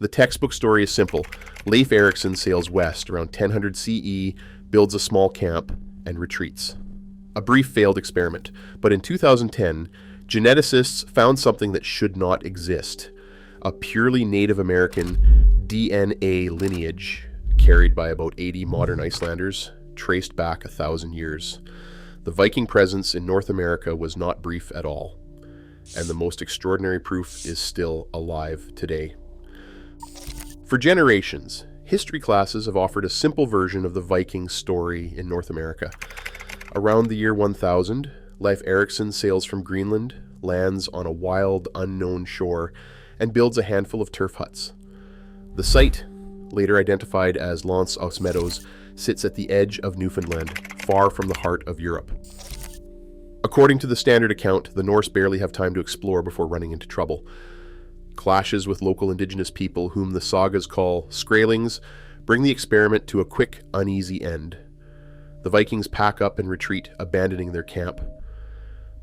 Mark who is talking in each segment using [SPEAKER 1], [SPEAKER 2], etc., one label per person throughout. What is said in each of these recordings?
[SPEAKER 1] The textbook story is simple. Leif Erikson sails west around 1000 CE, builds a small camp, and retreats. A brief failed experiment, but in 2010, geneticists found something that should not exist. A purely Native American DNA lineage carried by about 80 modern Icelanders, traced back 1,000 years. The Viking presence in North America was not brief at all, and the most extraordinary proof is still alive today. For generations, history classes have offered a simple version of the Viking story in North America. Around the year 1000, Leif Erikson sails from Greenland, lands on a wild, unknown shore, and builds a handful of turf huts. The site, later identified as Lance aus Meadows, sits at the edge of Newfoundland, far from the heart of Europe. According to the standard account, the Norse barely have time to explore before running into trouble. Clashes with local indigenous people, whom the Sagas call Skraelings, bring the experiment to a quick, uneasy end. The Vikings pack up and retreat, abandoning their camp.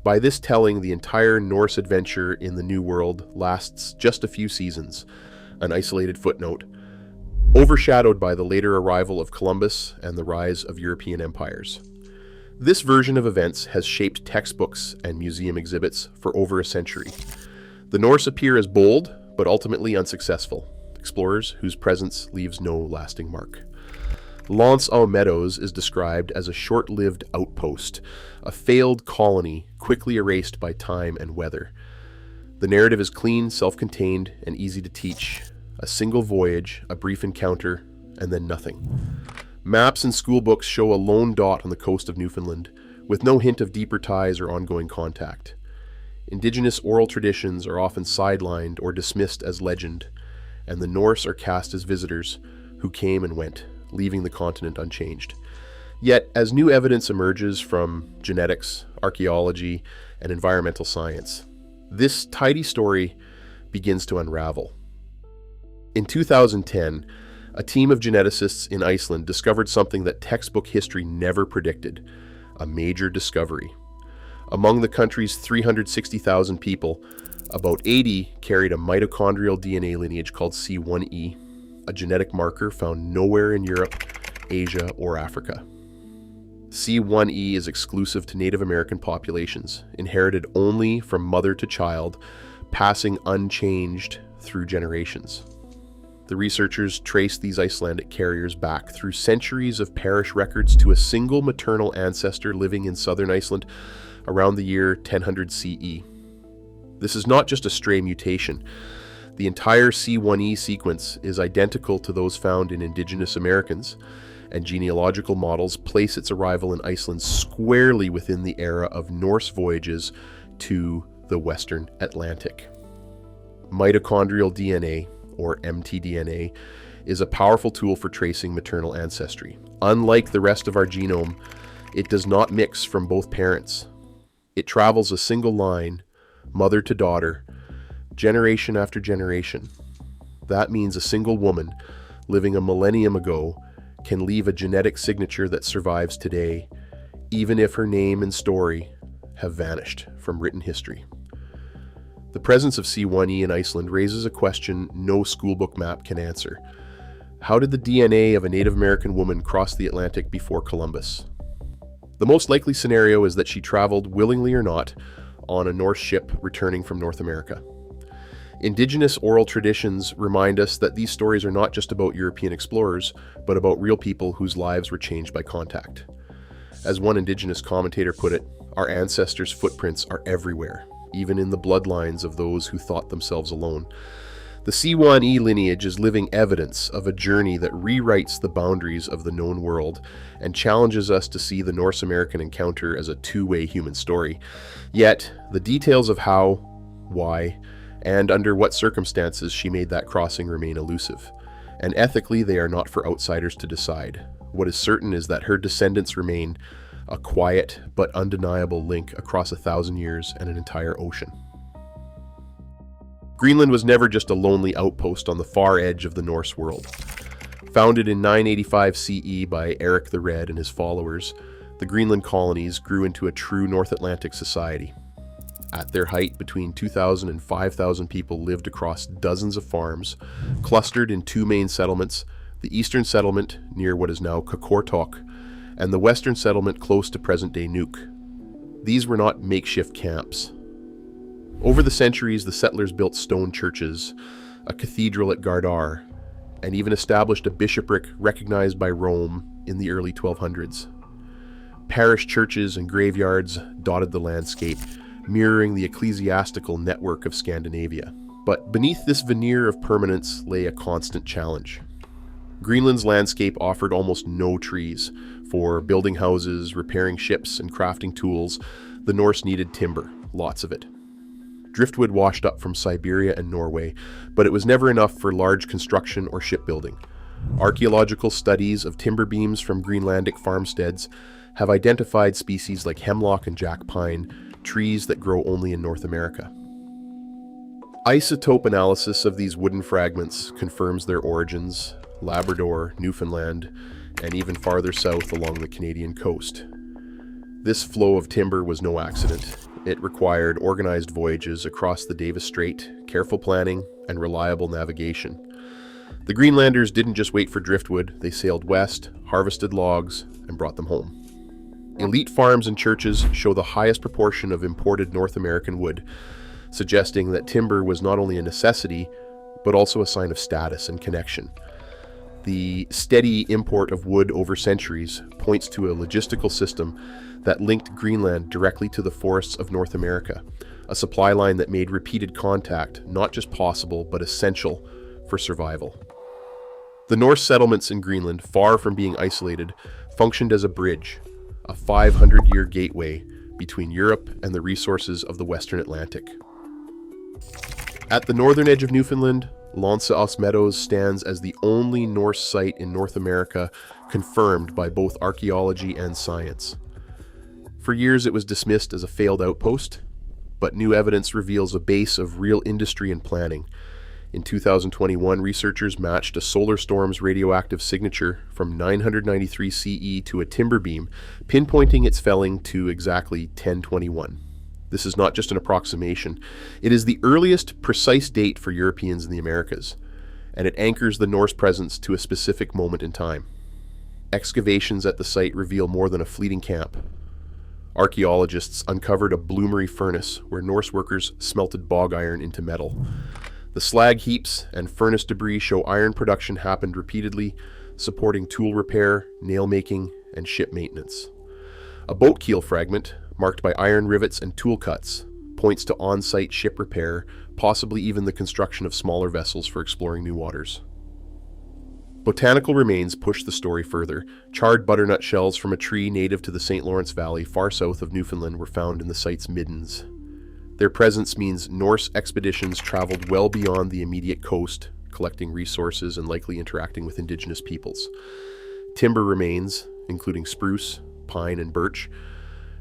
[SPEAKER 1] By this telling, the entire Norse adventure in the New World lasts just a few seasons, an isolated footnote, overshadowed by the later arrival of Columbus and the rise of European empires. This version of events has shaped textbooks and museum exhibits for over a century. The Norse appear as bold, but ultimately unsuccessful, explorers whose presence leaves no lasting mark. Lance aus Meadows is described as a short-lived outpost, a failed colony quickly erased by time and weather. The narrative is clean, self-contained, and easy to teach. A single voyage, a brief encounter, and then nothing. Maps and school books show a lone dot on the coast of Newfoundland, with no hint of deeper ties or ongoing contact. Indigenous oral traditions are often sidelined or dismissed as legend, and the Norse are cast as visitors who came and went, leaving the continent unchanged. Yet, as new evidence emerges from genetics, archaeology, and environmental science, this tidy story begins to unravel. In 2010, a team of geneticists in Iceland discovered something that textbook history never predicted: a major discovery. Among the country's 360,000 people, about 80 carried a mitochondrial DNA lineage called C1e, a genetic marker found nowhere in Europe, Asia, or Africa. C1e is exclusive to Native American populations, inherited only from mother to child, passing unchanged through generations. The researchers traced these Icelandic carriers back through centuries of parish records to a single maternal ancestor living in southern Iceland around the year 1000 CE. This is not just a stray mutation. The entire C1e sequence is identical to those found in indigenous Americans, and genealogical models place its arrival in Iceland squarely within the era of Norse voyages to the Western Atlantic. Mitochondrial DNA, or mtDNA, is a powerful tool for tracing maternal ancestry. Unlike the rest of our genome, it does not mix from both parents. It travels a single line, mother to daughter, generation after generation. That means a single woman, living a millennium ago, can leave a genetic signature that survives today, even if her name and story have vanished from written history. The presence of C1e in Iceland raises a question no schoolbook map can answer. How did the DNA of a Native American woman cross the Atlantic before Columbus? The most likely scenario is that she traveled, willingly or not, on a Norse ship returning from North America. Indigenous oral traditions remind us that these stories are not just about European explorers, but about real people whose lives were changed by contact. As one Indigenous commentator put it, our ancestors' footprints are everywhere, even in the bloodlines of those who thought themselves alone. The C1e lineage is living evidence of a journey that rewrites the boundaries of the known world and challenges us to see the Norse American encounter as a two-way human story. Yet, the details of how, why, and under what circumstances she made that crossing remain elusive. And ethically, they are not for outsiders to decide. What is certain is that her descendants remain a quiet but undeniable link across 1,000 years and an entire ocean. Greenland was never just a lonely outpost on the far edge of the Norse world. Founded in 985 CE by Eric the Red and his followers, the Greenland colonies grew into a true North Atlantic society. At their height, between 2,000 and 5,000 people lived across dozens of farms, clustered in two main settlements, the eastern settlement near what is now Qaqortoq, and the western settlement close to present-day Nuuk. These were not makeshift camps. Over the centuries, the settlers built stone churches, a cathedral at Gardar, and even established a bishopric recognized by Rome in the early 1200s. Parish churches and graveyards dotted the landscape, mirroring the ecclesiastical network of Scandinavia. But beneath this veneer of permanence lay a constant challenge. Greenland's landscape offered almost no trees. For building houses, repairing ships, and crafting tools, the Norse needed timber, lots of it. Driftwood washed up from Siberia and Norway, but it was never enough for large construction or shipbuilding. Archaeological studies of timber beams from Greenlandic farmsteads have identified species like hemlock and jack pine, trees that grow only in North America. Isotope analysis of these wooden fragments confirms their origins: Labrador, Newfoundland, and even farther south along the Canadian coast. This flow of timber was no accident. It required organized voyages across the Davis Strait, careful planning, and reliable navigation. The Greenlanders didn't just wait for driftwood, they sailed west, harvested logs, and brought them home. Elite farms and churches show the highest proportion of imported North American wood, suggesting that timber was not only a necessity, but also a sign of status and connection. The steady import of wood over centuries points to a logistical system that linked Greenland directly to the forests of North America, a supply line that made repeated contact not just possible, but essential for survival. The Norse settlements in Greenland, far from being isolated, functioned as a bridge, a 500-year gateway between Europe and the resources of the Western Atlantic. At the northern edge of Newfoundland, Meadows stands as the only Norse site in North America confirmed by both archaeology and science. For years it was dismissed as a failed outpost, but new evidence reveals a base of real industry and planning. In 2021, researchers matched a solar storm's radioactive signature from 993 CE to a timber beam, pinpointing its felling to exactly 1021. This is not just an approximation. It is the earliest precise date for Europeans in the Americas, and it anchors the Norse presence to a specific moment in time. Excavations at the site reveal more than a fleeting camp. Archaeologists uncovered a bloomery furnace where Norse workers smelted bog iron into metal. The slag heaps and furnace debris show iron production happened repeatedly, supporting tool repair, nail making, and ship maintenance. A boat keel fragment, marked by iron rivets and tool cuts, points to on-site ship repair, possibly even the construction of smaller vessels for exploring new waters. Botanical remains push the story further. Charred butternut shells from a tree native to the St. Lawrence Valley far south of Newfoundland were found in the site's middens. Their presence means Norse expeditions traveled well beyond the immediate coast, collecting resources and likely interacting with indigenous peoples. Timber remains, including spruce, pine, and birch,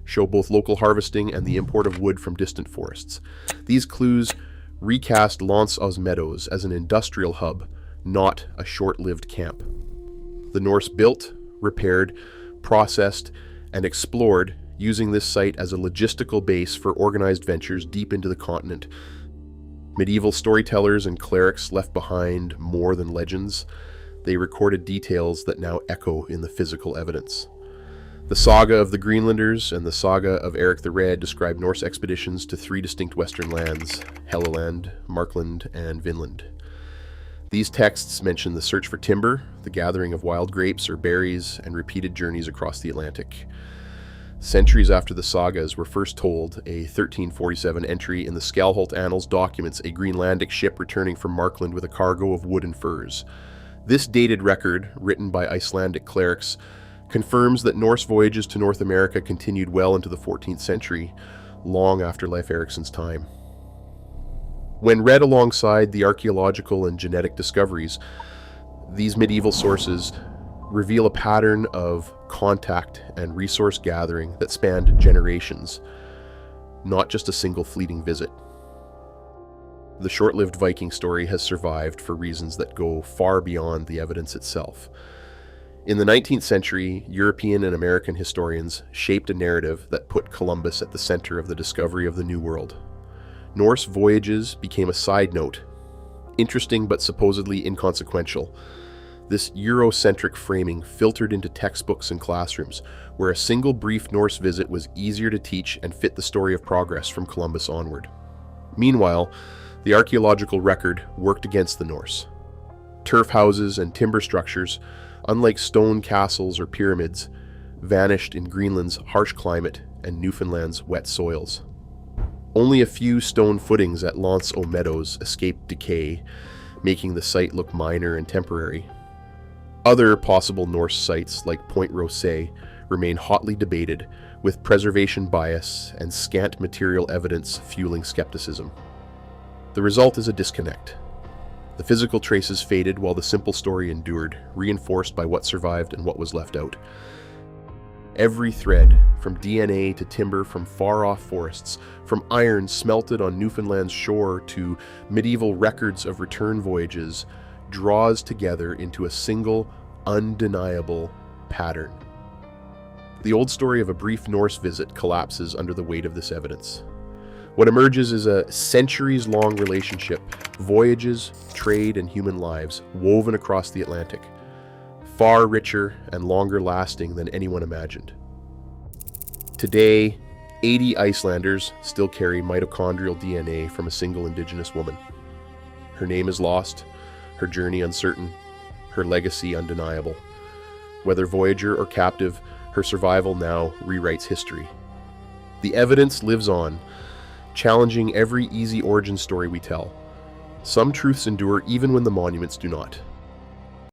[SPEAKER 1] show both local harvesting and the import of wood from distant forests. These clues recast Meadows as an industrial hub, not a short-lived camp. The Norse built, repaired, processed, and explored, using this site as a logistical base for organized ventures deep into the continent. Medieval storytellers and clerics left behind more than legends. They recorded details that now echo in the physical evidence. The Saga of the Greenlanders and the Saga of Eric the Red describe Norse expeditions to three distinct western lands: Helluland, Markland, and Vinland. These texts mention the search for timber, the gathering of wild grapes or berries, and repeated journeys across the Atlantic. Centuries after the sagas were first told, a 1347 entry in the Skalholt Annals documents a Greenlandic ship returning from Markland with a cargo of wood and furs. This dated record, written by Icelandic clerics, confirms that Norse voyages to North America continued well into the 14th century, long after Leif Erikson's time. When read alongside the archaeological and genetic discoveries, these medieval sources reveal a pattern of contact and resource gathering that spanned generations, not just a single fleeting visit. The short-lived Viking story has survived for reasons that go far beyond the evidence itself. In the 19th century, European and American historians shaped a narrative that put Columbus at the center of the discovery of the New World. Norse voyages became a side note, interesting but supposedly inconsequential. This Eurocentric framing filtered into textbooks and classrooms, where a single brief Norse visit was easier to teach and fit the story of progress from Columbus onward. Meanwhile, the archaeological record worked against the Norse. Turf houses and timber structures, unlike stone castles or pyramids, vanished in Greenland's harsh climate and Newfoundland's wet soils. Only a few stone footings at Meadows escaped decay, making the site look minor and temporary. Other possible Norse sites, like Point Rosé, remain hotly debated, with preservation bias and scant material evidence fueling skepticism. The result is a disconnect. The physical traces faded while the simple story endured, reinforced by what survived and what was left out. Every thread, from DNA to timber from far-off forests, from iron smelted on Newfoundland's shore to medieval records of return voyages, draws together into a single, undeniable pattern. The old story of a brief Norse visit collapses under the weight of this evidence. What emerges is a centuries-long relationship, voyages, trade, and human lives woven across the Atlantic, far richer and longer lasting than anyone imagined. Today, 80 Icelanders still carry mitochondrial DNA from a single indigenous woman. Her name is lost, her journey uncertain, her legacy undeniable. Whether voyager or captive, her survival now rewrites history. The evidence lives on, challenging every easy origin story we tell. Some truths endure even when the monuments do not.